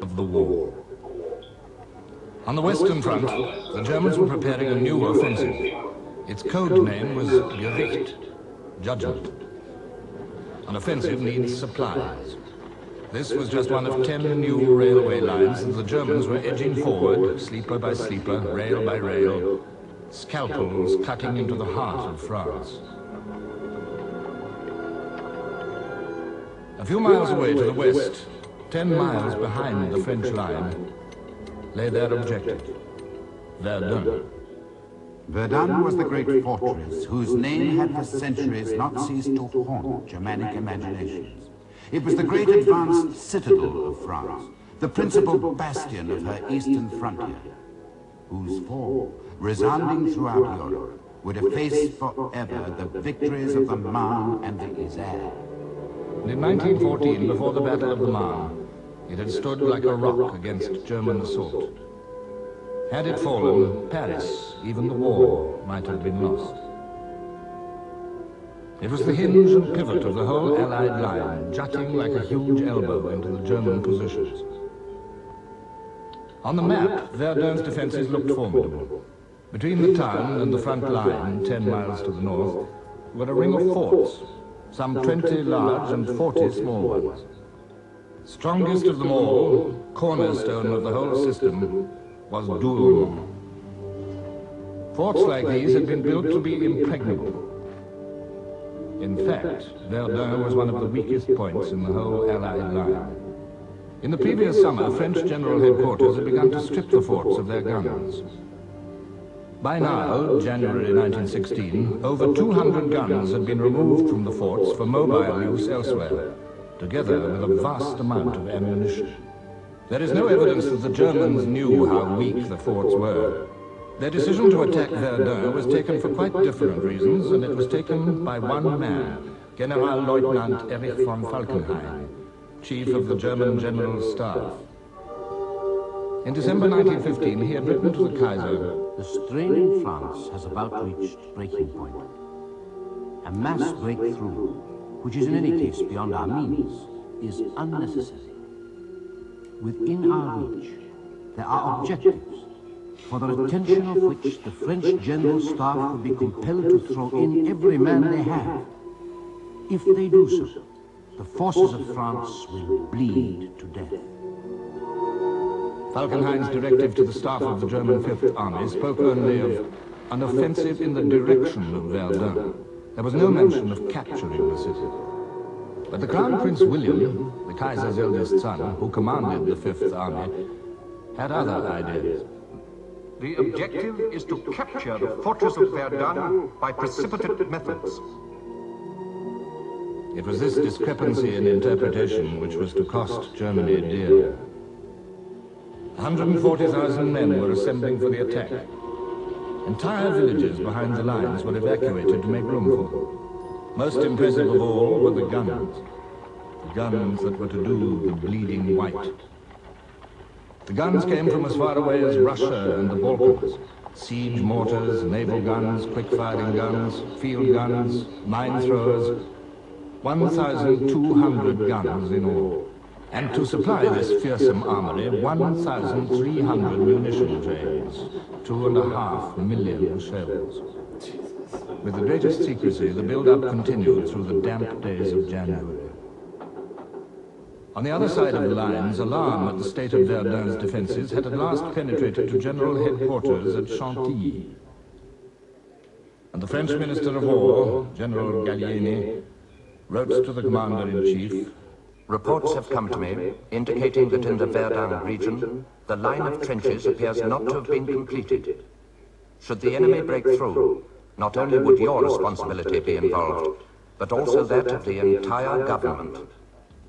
of the war. On the Western Front, the Germans were preparing a new offensive. Its code name was Gericht, judgment. An offensive needs supplies. This was just one of 10 new railway lines that the Germans were edging forward, sleeper by sleeper, rail by rail, scalpels cutting into the heart of France. A few miles away to the west, 10 miles behind the French line, lay their objective, Verdun. Verdun was the great fortress whose name had for centuries not ceased to haunt Germanic imaginations. It was the great advanced citadel of France, the principal bastion of her eastern frontier, whose fall, resounding throughout Europe, would efface forever the victories of the Marne and the Isère. In 1914, before the Battle of the Marne, it had stood like a rock against German assault. Had it fallen, Paris, even the war, might have been lost. It was the hinge and pivot of the whole Allied line, jutting like a huge elbow into the German positions. On the map, Verdun's defenses looked formidable. Between the town and the front line, 10 miles to the north, were a ring of forts, some 20 large and 40 small ones. Strongest of them all, cornerstone of the whole system, was Doulon. Forts like these had been built to be impregnable. In fact, Verdun was one of the weakest points in the whole Allied line. In the previous summer, French general headquarters had begun to strip the forts of their guns. By now, January 1916, over 200 guns had been removed from the forts for mobile use elsewhere, together with a vast amount of ammunition. There is no evidence that the Germans knew how weak the forts were. Their decision to attack Verdun was taken for quite different reasons, and it was taken by one man, Generalleutnant Erich von Falkenhayn, chief of the German General Staff. In December 1915, he had written to the Kaiser, "The strain in France has about reached breaking point. A mass breakthrough, which is in any case beyond our means, is unnecessary. Within our reach, there are objectives, for the attention of which the French General Staff could be compelled to throw in every man they have. If they do so, the forces of France will bleed to death." Falkenhayn's directive to the staff of the German Fifth Army spoke only of an offensive in the direction of Verdun. There was no mention of capturing the city. But the Crown Prince William, the Kaiser's eldest son, who commanded the Fifth Army, had other ideas. The objective is to capture the fortress of Verdun by precipitate methods. It was this discrepancy in interpretation which was to cost Germany dear. 140,000 men were assembling for the attack. Entire villages behind the lines were evacuated to make room for them. Most impressive of all were the guns that were to do the bleeding white. The guns came from as far away as Russia and the Balkans. Siege mortars, naval guns, quick-firing guns, field guns, mine throwers, 1,200 guns in all. And to supply this fearsome armory, 1,300 munition trains, 2.5 million shells. With the greatest secrecy, the build-up continued through the damp days of January. On the other side of the lines, alarm at the state of Verdun's defenses had at last penetrated to general headquarters at Chantilly. And the French Minister of War, General Gallieni, wrote to the Commander-in-Chief, "Reports have come to me indicating that in the Verdun region, the line of trenches appears not to have been completed. Should the enemy break through, not only would your responsibility be involved, but also that of the entire government."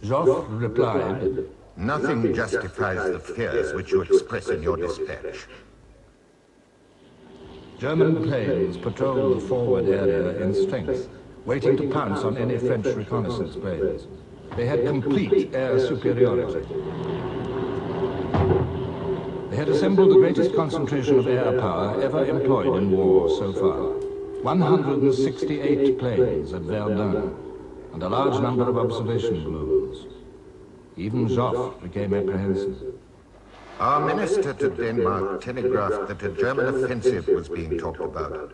Joffre replied, "Nothing justifies the fears which you express in your dispatch." German planes patrolled the forward area in strength, waiting to pounce on any French reconnaissance planes. They had complete air superiority. They had assembled the greatest concentration of air power ever employed in war so far. 168 planes at Verdun, and a large number of observation balloons. Even Joffre became apprehensive. Our minister to Denmark telegraphed that a German offensive was being talked about.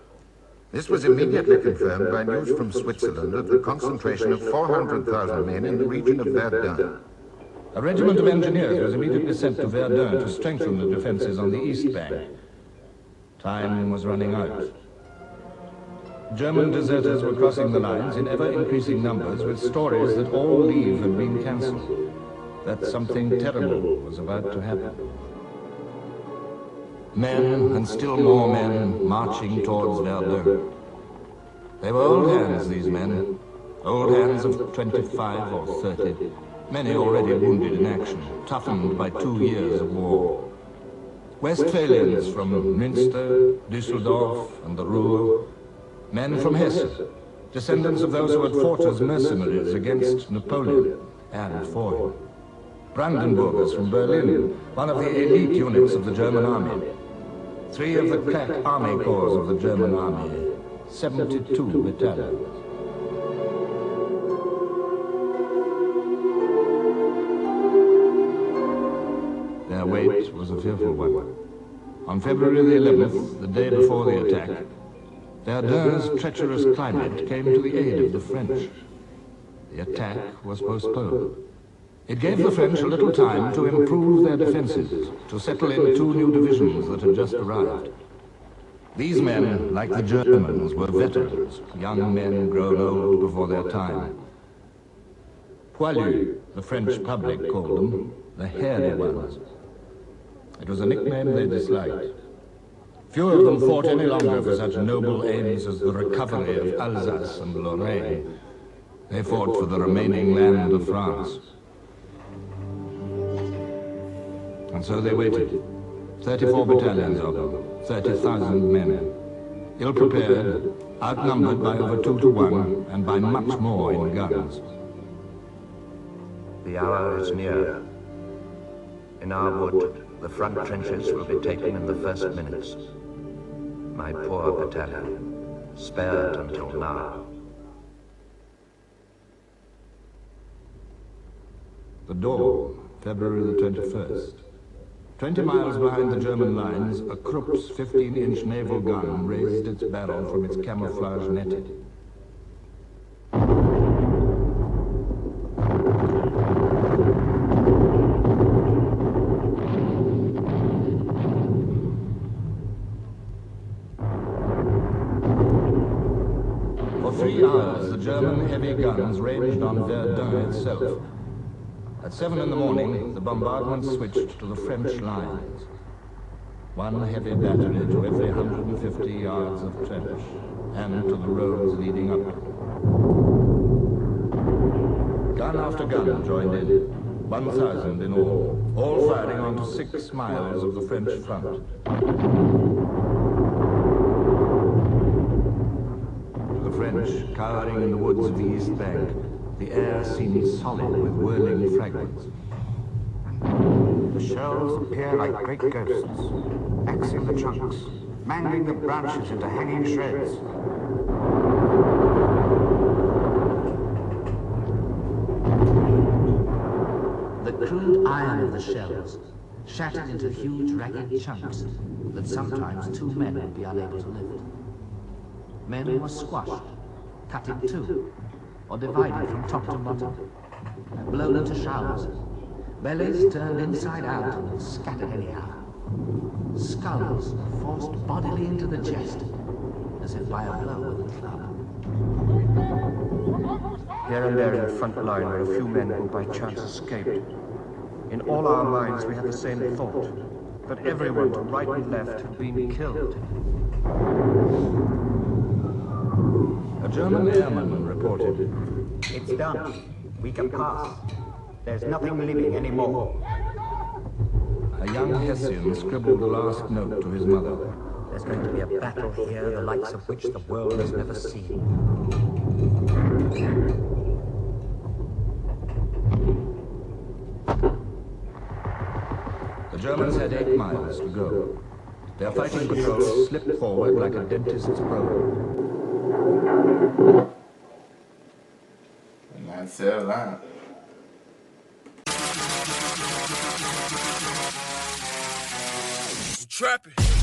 This was immediately confirmed by news from Switzerland of the concentration of 400,000 men in the region of Verdun. A regiment of engineers was immediately sent to Verdun to strengthen the defenses on the east bank. Time was running out. German deserters were crossing the lines in ever-increasing numbers with stories that all leave had been cancelled, that something terrible was about to happen. Men, and still more men, marching towards Verdun. They were old hands, these men. Old hands of 25 or 30. Many already wounded in action, toughened by 2 years of war. Westphalians from Münster, Düsseldorf, and the Ruhr. Men from Hesse, descendants of those who had fought as mercenaries against Napoleon and for him. Brandenburgers from Berlin, one of the elite units of the German army. 3 of the crack army corps of the German army, 72 battalions. Their wait was a fearful one. On February the 11th, the day before the attack, Verdun's treacherous climate came to the aid of the French. The attack was postponed. It gave the French a little time to improve their defenses, to settle in 2 new divisions that had just arrived. These men, like the Germans, were veterans, young men grown old before their time. Poilus, the French public called them, the hairy ones. It was a nickname they disliked. Few of them fought any longer for such noble aims as the recovery of Alsace and Lorraine. They fought for the remaining land of France. And so they waited. 34 battalions of them, 30,000 men. Ill-prepared, outnumbered by over 2 to 1, and by much more in guns. The hour is near. In our wood, the front trenches will be taken in the first minutes. My poor battalion, spared until now. The dawn, February the 21st. 20 miles behind the German lines, a Krupp's 15-inch naval gun raised its barrel from its camouflage netting. For 3 hours, the German heavy guns ranged on Verdun itself. At 7 in the morning, the bombardment switched to the French lines. 1 heavy battery to every 150 yards of trench, and to the roads leading up. Gun after gun joined in, 1,000 in all firing onto 6 miles of the French front. To the French, cowering in the woods of the East Bank, the air seemed solid with whirling fragments. The shells appear like great ghosts, axing the trunks, mangling the branches into hanging shreds. The crude iron of the shells shattered into huge ragged chunks that sometimes 2 men would be unable to lift. Men were squashed, cut in 2, or divided from top to bottom, blown into showers, bellies turned inside out and scattered anyhow, skulls forced bodily into the chest, as if by a blow with a club. Here and there in the front line were a few men who by chance escaped. In all our minds we had the same thought, that everyone to right and left had been killed. A German airman reported, "It's done. We can pass. There's nothing living anymore." A young Hessian scribbled the last note to his mother. There's going to be a battle here, the likes of which the world has never seen. The Germans had 8 miles to go. Their fighting patrols slipped forward like a dentist's probe. And that's it, that. Trapping.